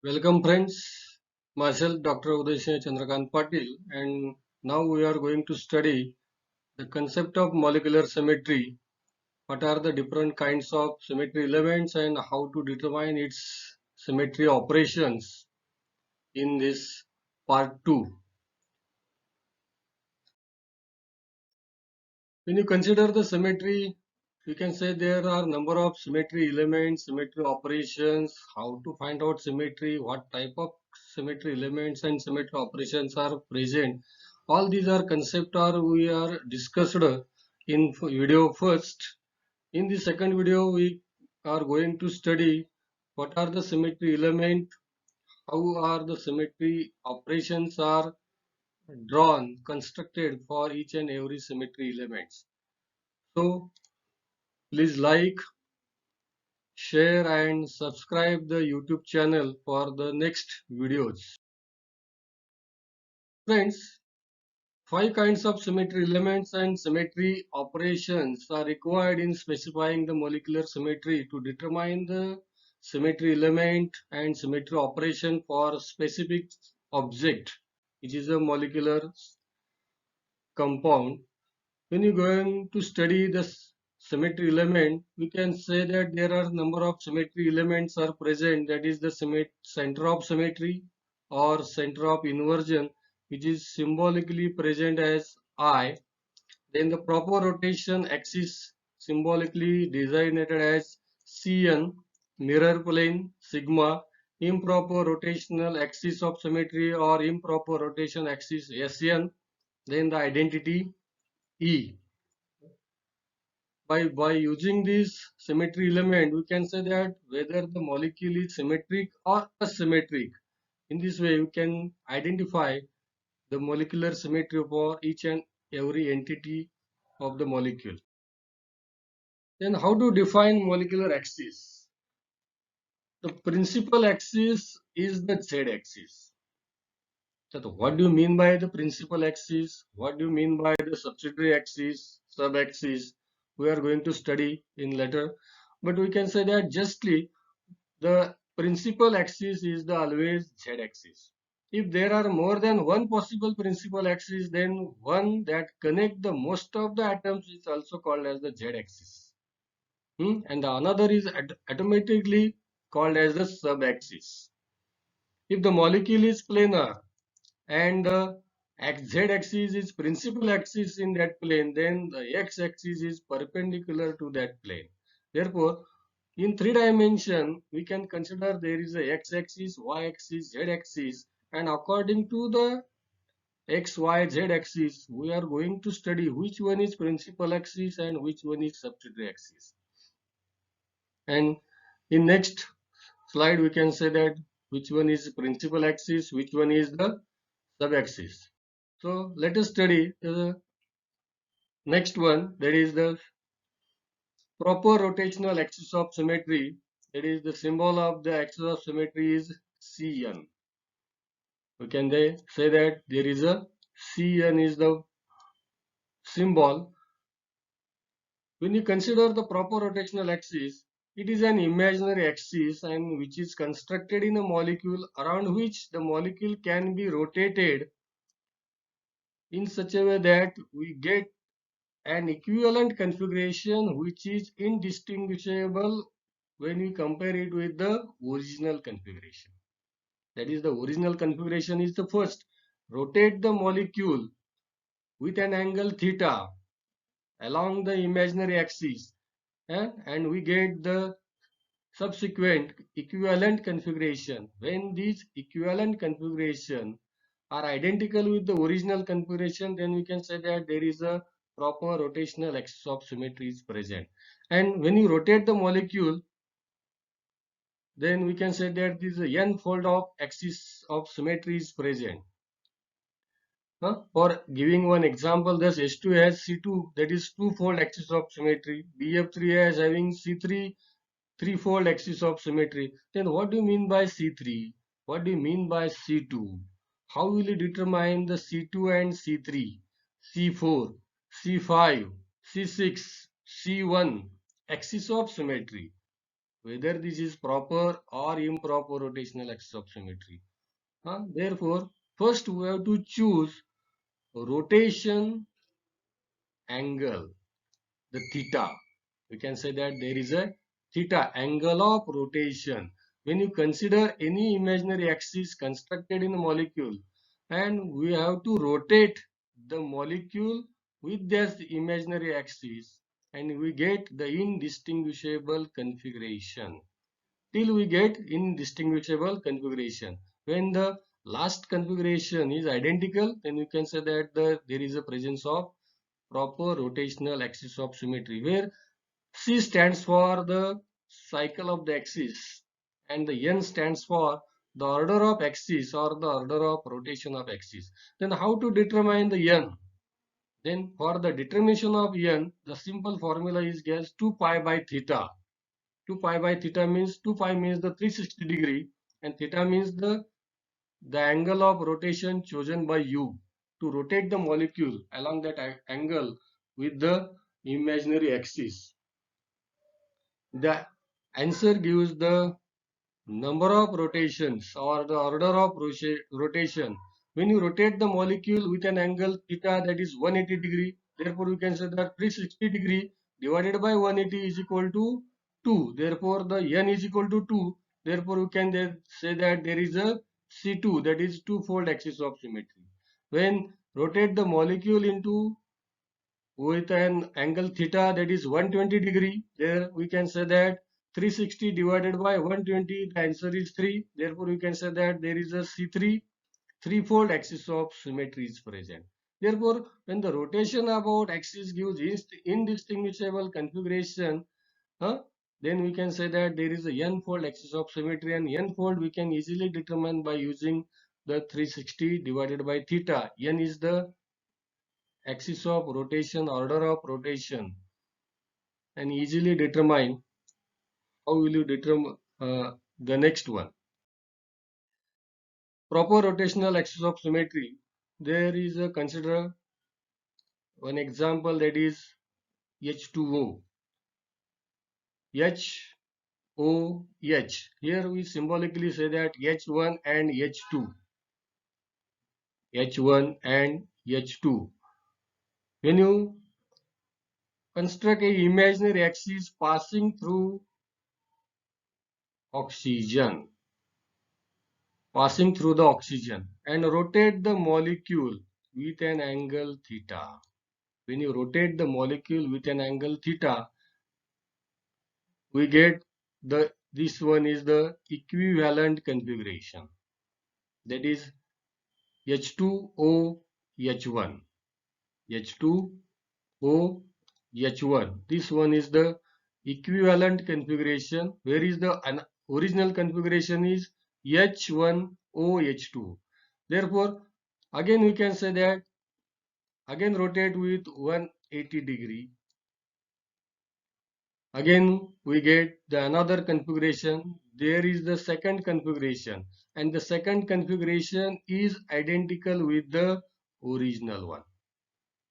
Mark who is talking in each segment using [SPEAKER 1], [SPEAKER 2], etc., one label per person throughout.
[SPEAKER 1] Welcome friends, myself Dr. Uday Chandrakant Patil, and now we are going to study the concept of molecular symmetry. What are the different kinds of symmetry elements and how to determine its symmetry operations in this part 2. When you consider the symmetry, you can say there are number of symmetry elements, symmetry operations, how to find out symmetry, what type of symmetry elements and symmetry operations are present. All these are concept are we are discussed in video first. In the second video, we are going to study what are the symmetry element, how are the symmetry operations are drawn, constructed for each and every symmetry elements. So please like, share and subscribe the YouTube channel for the next videos. Friends, five kinds of symmetry elements and symmetry operations are required in specifying the molecular symmetry to determine the symmetry element and symmetry operation for a specific object, which is a molecular compound. When you're going to study the symmetry element, we can say that there are number of symmetry elements are present, that is the center of symmetry or center of inversion, which is symbolically present as I. Then the proper rotation axis symbolically designated as Cn, mirror plane sigma, improper rotational axis of symmetry or improper rotation axis Sn, then the identity E. By using this symmetry element, we can say that whether the molecule is symmetric or asymmetric. In this way, we can identify the molecular symmetry for each and every entity of the molecule. Then how to define molecular axis? The principal axis is the z-axis. So what do you mean by the principal axis? What do you mean by the subsidiary axis, sub-axis? We are going to study in later. But we can say that justly the principal axis is the always z-axis. If there are more than one possible principal axis, then one that connect the most of the atoms is also called as the z-axis. And the another is automatically called as the sub-axis. If the molecule is planar and the z-axis is principal axis in that plane, then the x-axis is perpendicular to that plane. Therefore, in 3 dimension, we can consider there is a x-axis, y-axis, z-axis, and according to the x, y, z-axis, we are going to study which one is principal axis and which one is subsidiary axis. And in next slide, we can say that which one is principal axis, which one is the sub-axis. So let us study the next one, that is the proper rotational axis of symmetry. That is the symbol of the axis of symmetry is Cn. We can say that there is a Cn is the symbol. When you consider the proper rotational axis, it is an imaginary axis and which is constructed in a molecule around which the molecule can be rotated in such a way that we get an equivalent configuration which is indistinguishable when we compare it with the original configuration. That is, the original configuration is the first. Rotate the molecule with an angle theta along the imaginary axis, and we get the subsequent equivalent configuration. When these equivalent configuration are identical with the original configuration, then we can say that there is a proper rotational axis of symmetry is present. And when you rotate the molecule, then we can say that this n-fold of axis of symmetry is present. For giving one example, thus H2 has C2, that is two-fold axis of symmetry. BF3 has having C3, three-fold axis of symmetry. Then what do you mean by C3? What do you mean by C2? How will you determine the C2 and C3, C4, C5, C6, C1 axis of symmetry? whether this is proper or improper rotational axis of symmetry. Therefore, first we have to choose rotation angle, the theta. We can say that there is a theta, angle of rotation. When you consider any imaginary axis constructed in a molecule, and we have to rotate the molecule with this imaginary axis, and we get the indistinguishable configuration. Till we get indistinguishable configuration. When the last configuration is identical, then you can say that there is a presence of proper rotational axis of symmetry, where C stands for the cycle of the axis and the N stands for the order of axis or the order of rotation of axis. Then how to determine the N? Then for the determination of N, the simple formula is gives 2 pi by theta. 2 pi by theta means 2 pi means the 360 degree and theta means the angle of rotation chosen by you to rotate the molecule along that angle with the imaginary axis. The answer gives the number of rotations or the order of rotation. When you rotate the molecule with an angle theta, that is 180 degree, therefore we can say that 360 degree divided by 180 is equal to 2. Therefore the n is equal to 2. Therefore we can then say that there is a C2, that is two-fold axis of symmetry. When rotate the molecule into with an angle theta, that is 120 degree, there we can say that 360 divided by 120, the answer is 3. Therefore we can say that there is a C3, threefold axis of symmetry is present. Therefore when the rotation about axis gives indistinguishable configuration, then we can say that there is a n-fold axis of symmetry, and n-fold we can easily determine by using the 360 divided by theta. N is the axis of rotation, order of rotation, and easily determine. How will you determine the next one? Proper rotational axis of symmetry. There is a consider one example, that is H2O. HOH. Here we symbolically say that H1 and H2. H1 and H2. When you construct a imaginary axis passing through oxygen, and rotate the molecule with an angle theta. When you rotate the molecule with an angle theta, we get this one is the equivalent configuration, that is H2O H1. H2O H1. This one is the equivalent configuration. Where is the original configuration is H1O H2. Therefore, again we can say that again rotate with 180 degree. Again we get the another configuration. There is the second configuration, and the second configuration is identical with the original one.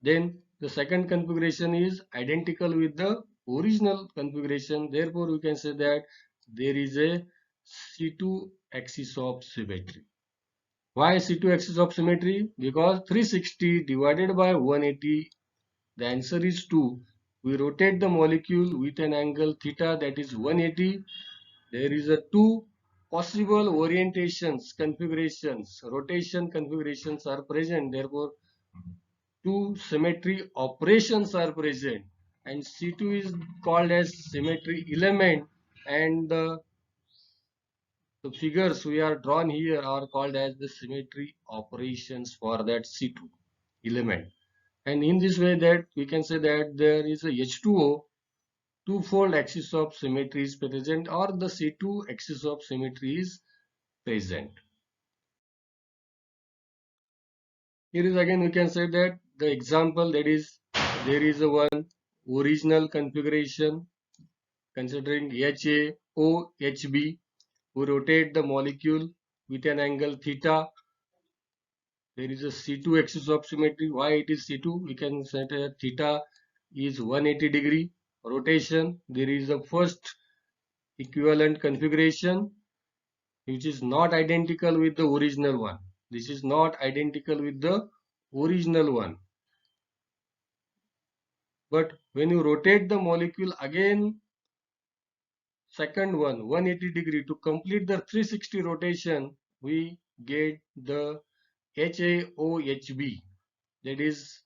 [SPEAKER 1] Then the second configuration is identical with the original configuration. Therefore we can say that there is a C2 axis of symmetry. Why C2 axis of symmetry? Because 360 divided by 180, the answer is 2. We rotate the molecule with an angle theta, that is 180. There is a two possible orientations, configurations, rotation configurations are present. Therefore two symmetry operations are present, and C2 is called as symmetry element, and the figures we are drawn here are called as the symmetry operations for that C2 element. And in this way that we can say that there is a H2O two-fold axis of symmetry is present, or the C2 axis of symmetry is present. Here is again we can say that the example, that is there is a one original configuration considering HAOHB. We rotate the molecule with an angle theta. There is a C2 axis of symmetry. Why it is C2? We can say that theta is 180 degree rotation. There is a first equivalent configuration which is not identical with the original one. This is not identical with the original one. But when you rotate the molecule again, second one, 180 degree, to complete the 360 rotation, we get the HAOHB. That is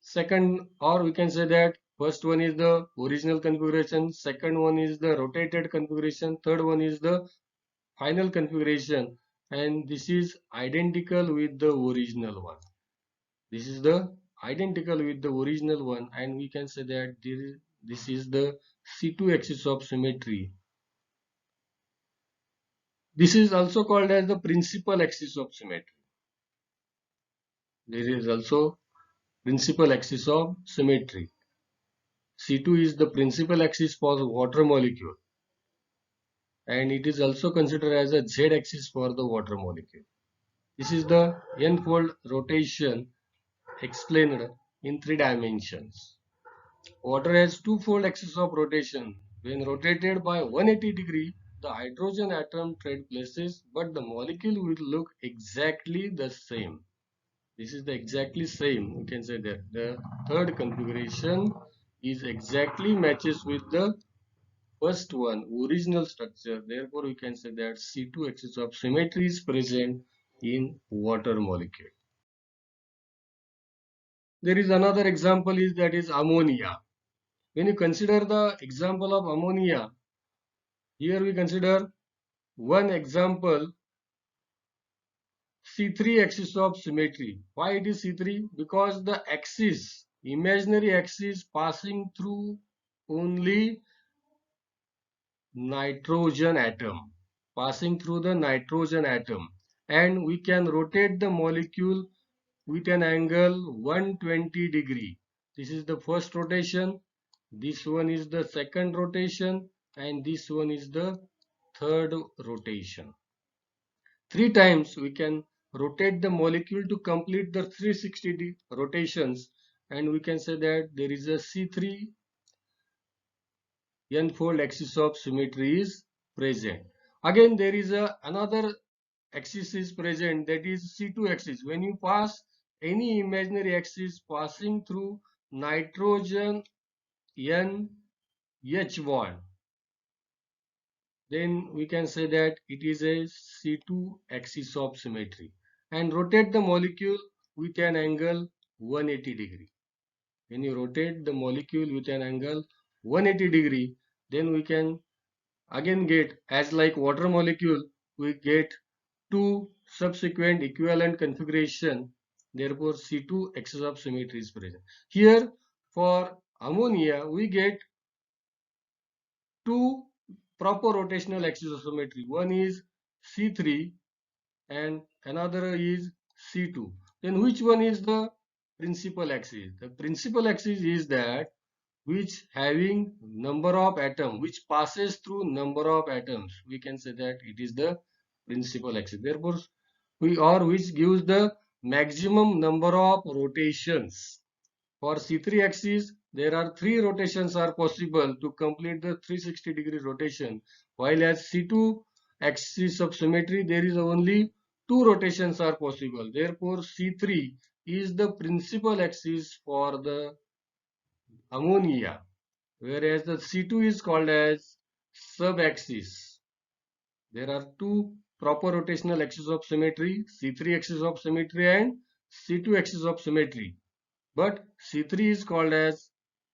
[SPEAKER 1] second, or we can say that first one is the original configuration, second one is the rotated configuration, third one is the final configuration, and this is identical with the original one. This is the identical with the original one, and we can say that this is the C2 axis of symmetry. This is also called as the principal axis of symmetry. There is also principal axis of symmetry. C2 is the principal axis for the water molecule, and it is also considered as a Z axis for the water molecule. This is the n-fold rotation explained in 3 dimensions. Water has two-fold axis of rotation. When rotated by 180 degree, the hydrogen atom trade places, but the molecule will look exactly the same. This is the exactly same. We can say that the third configuration is exactly matches with the first one, original structure. Therefore, we can say that C2 axis of symmetry is present in water molecule. There is another example is that is ammonia. When you consider the example of ammonia, here we consider one example, C3 axis of symmetry. Why it is C3? Because the axis, imaginary axis passing through only nitrogen atom, passing through the nitrogen atom, and we can rotate the molecule with an angle 120 degree. This is the first rotation, this one is the second rotation, and this one is the third rotation. 3 times we can rotate the molecule to complete the 360 rotations, and we can say that there is a C3 n-fold axis of symmetry is present. Again, there is another axis is present, that is C2 axis. When you pass any imaginary axis passing through nitrogen NH bond, then we can say that it is a C2 axis of symmetry, and rotate the molecule with an angle 180 degree. When you rotate the molecule with an angle 180 degree, then we can again get, as like water molecule, we get two subsequent equivalent configuration. Therefore, C2 axis of symmetry is present. Here for ammonia, we get two proper rotational axis of symmetry. One is C3 and another is C2. Then which one is the principal axis? The principal axis is that which having number of atoms, which passes through number of atoms. We can say that it is the principal axis. Therefore, which gives the maximum number of rotations. For C3 axis, there are 3 rotations are possible to complete the 360-degree rotation, while as C2 axis of symmetry, there is only 2 rotations are possible. Therefore, C3 is the principal axis for the ammonia, whereas the C2 is called as sub-axis. There are 2 proper rotational axes of symmetry, C3 axis of symmetry and C2 axis of symmetry. But C3 is called as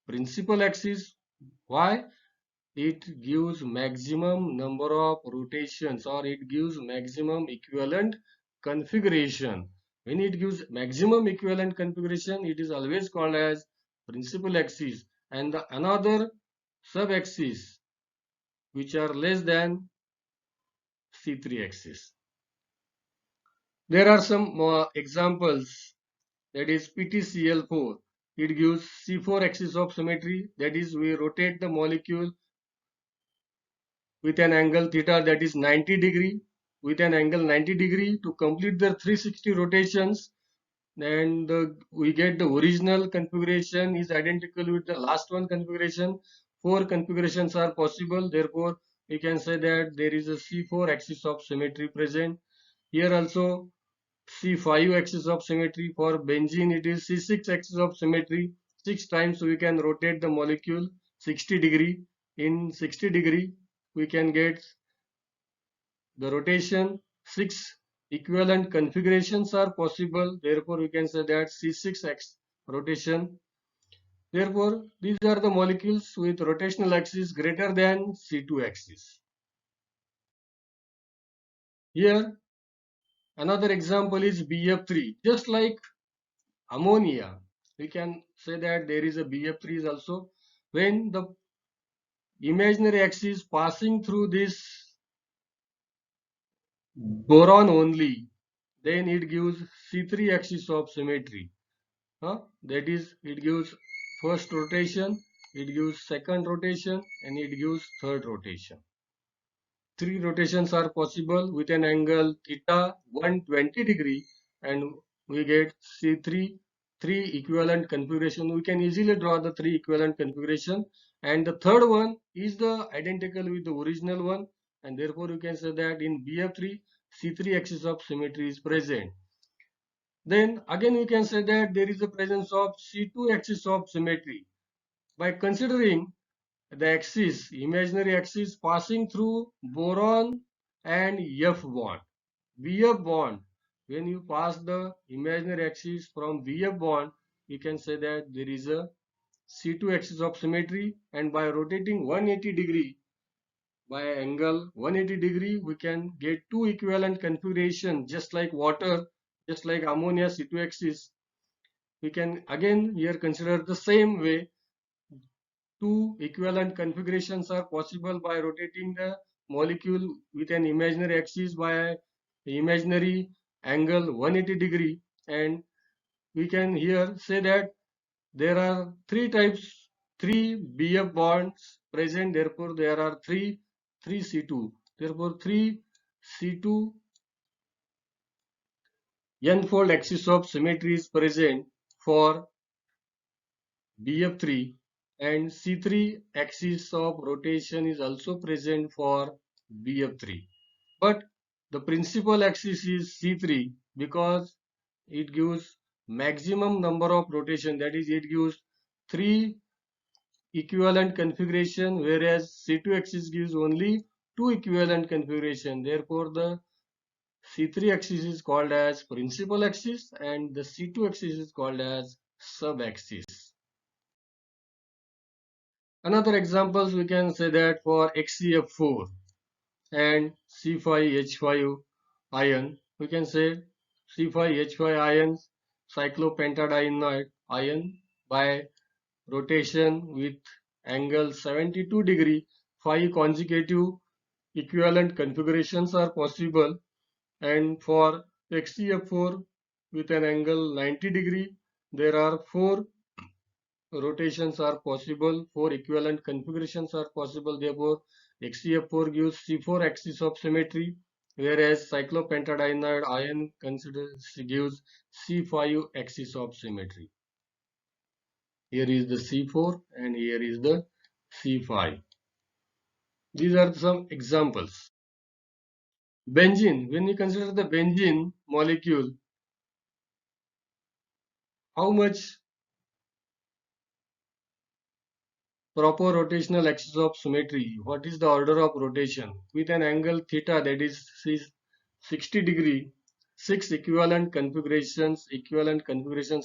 [SPEAKER 1] principal axis. Why? It gives maximum number of rotations, or it gives maximum equivalent configuration. When it gives maximum equivalent configuration, it is always called as principal axis, and the another sub-axis which are less than C3 axis. There are some more examples, that is PTCl4. It gives C4 axis of symmetry, that is we rotate the molecule with an angle theta, that is 90 degree, with an angle 90 degree to complete the 360 rotations, and we get the original configuration is identical with the last one configuration. 4 configurations are possible. Therefore, we can say that there is a C4 axis of symmetry present. Here also C5 axis of symmetry. For benzene, it is C6 axis of symmetry. 6 times we can rotate the molecule 60 degree. In 60 degree, we can get the rotation. 6 equivalent configurations are possible. Therefore, we can say that C6 axis rotation. Therefore, these are the molecules with rotational axis greater than C2 axis. Here, another example is BF3. Just like ammonia, we can say that there is a BF3 is also when the imaginary axis passing through this boron only, then it gives C3 axis of symmetry. That is, it gives first rotation, it gives second rotation, and it gives third rotation. 3 rotations are possible with an angle theta 120 degree, and we get C3 3 equivalent configuration. We can easily draw the 3 equivalent configuration, and the third one is the identical with the original one, and therefore you can say that in BF3 C3 axis of symmetry is present. Then again we can say that there is the presence of C2 axis of symmetry by considering the axis, imaginary axis passing through boron and F bond. BF bond, when you pass the imaginary axis from BF bond, you can say that there is a C2 axis of symmetry, and by rotating 180 degree, by angle 180 degree, we can get two equivalent configuration just like water, just like ammonia C2 axis. We can again here consider the same way. Two equivalent configurations are possible by rotating the molecule with an imaginary axis by imaginary angle 180 degree, and we can here say that there are three types, three BF bonds present, therefore there are three C2, therefore 3 C2 n-fold axis of symmetry is present for BF3, and C3 axis of rotation is also present for BF3. But the principal axis is C3 because it gives maximum number of rotation, that is it gives 3 equivalent configuration, whereas C2 axis gives only 2 equivalent configuration. Therefore, the C3 axis is called as principal axis and the C2 axis is called as sub-axis. Another examples we can say that for HCF4 and C5H5 ion, we can say C5H5 ions cyclopentadiene ion by rotation with angle 72 degree, 5 consecutive equivalent configurations are possible, and for HCF4 with an angle 90 degree, there are 4 rotations are possible, 4 equivalent configurations are possible. Therefore, HCF4 gives C4 axis of symmetry, whereas cyclopentadiene ion gives C5 axis of symmetry. Here is the C4 and here is the C5. These are some examples. Benzene, when we consider the benzene molecule, how much proper rotational axis of symmetry, what is the order of rotation? With an angle theta, that is 60 degree, 6 equivalent configurations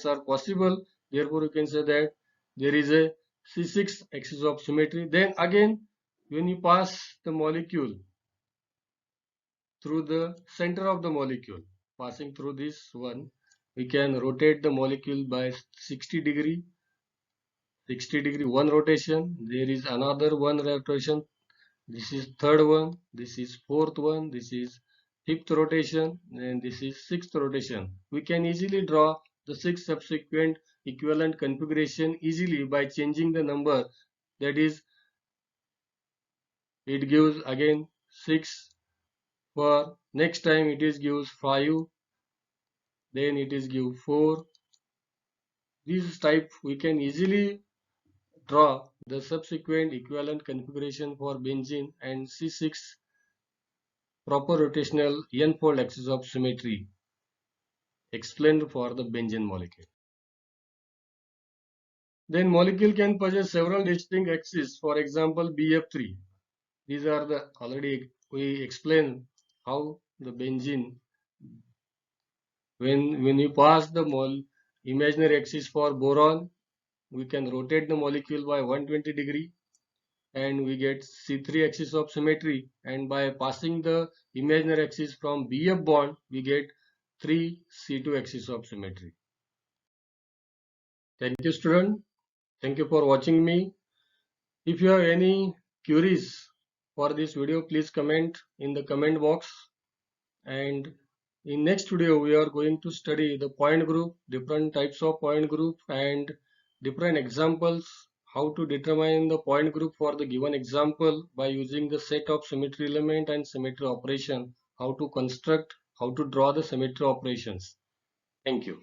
[SPEAKER 1] are possible. Therefore, you can say that there is a C6 axis of symmetry. Then again, when you pass the molecule through the center of the molecule, passing through this one, we can rotate the molecule by 60 degree, one rotation. There is another one rotation. This is third one, this is fourth one, this is fifth rotation, and this is sixth rotation. We can easily draw the 6 subsequent equivalent configuration easily by changing the number. That is, it gives again 6, for next time it is gives 5, then it is give 4. This type we can easily draw the subsequent equivalent configuration for benzene, and C6 proper rotational n-fold axis of symmetry explained for the benzene molecule. Then molecule can possess several distinct axes, for example BF3. These are the already we explained how the benzene, when you pass the imaginary axis for boron, we can rotate the molecule by 120 degree and we get C3 axis of symmetry, and by passing the imaginary axis from BF bond we get 3 C2 axis of symmetry. Thank you student. Thank you for watching me. If you have any queries for this video, please comment in the comment box. And in next video we are going to study the point group, different types of point group and different examples, how to determine the point group for the given example by using the set of symmetry element and symmetry operation, how to construct, how to draw the symmetry operations. Thank you.